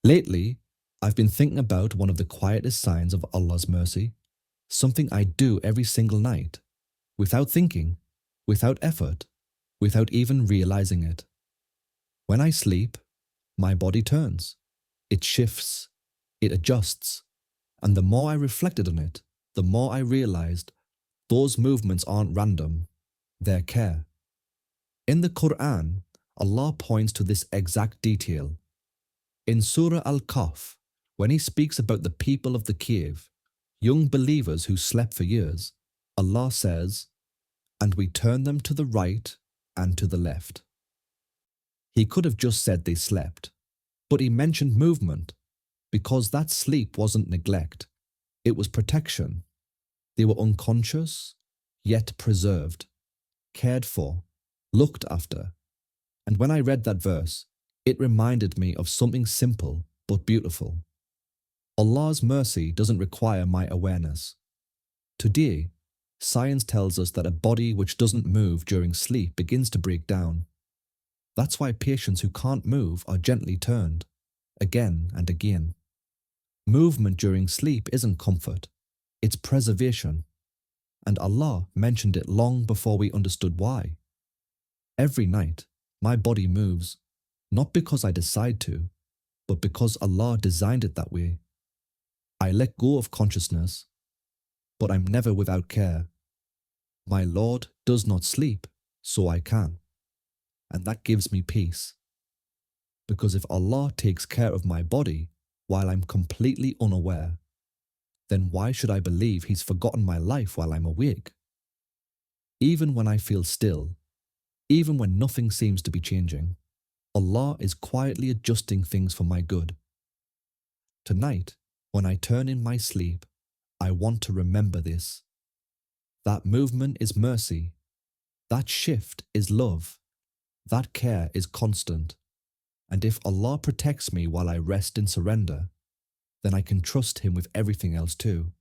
Lately, I've been thinking about one of the quietest signs of Allah's mercy, something I do every single night, without thinking, without effort, without even realizing it. When I sleep, my body turns, it shifts, it adjusts, and the more I reflected on it, the more I realized those movements aren't random, they're care. In the Qur'an, Allah points to this exact detail. In Surah Al-Kahf, when He speaks about the people of the cave, young believers who slept for years, Allah says, "And we turn them to the right and to the left." He could have just said they slept, but He mentioned movement, because that sleep wasn't neglect, it was protection. They were unconscious, yet preserved, cared for, looked after. And when I read that verse, it reminded me of something simple but beautiful. Allah's mercy doesn't require my awareness. Today, science tells us that a body which doesn't move during sleep begins to break down. That's why patients who can't move are gently turned, again and again. Movement during sleep isn't comfort, it's preservation. And Allah mentioned it long before we understood why. Every night, my body moves, not because I decide to, but because Allah designed it that way. I let go of consciousness, but I'm never without care. My Lord does not sleep, so I can. And that gives me peace. Because if Allah takes care of my body while I'm completely unaware, then why should I believe He's forgotten my life while I'm awake? Even when I feel still, even when nothing seems to be changing, Allah is quietly adjusting things for my good. Tonight, when I turn in my sleep, I want to remember this. That movement is mercy. That shift is love. That care is constant. And if Allah protects me while I rest in surrender, then I can trust Him with everything else too.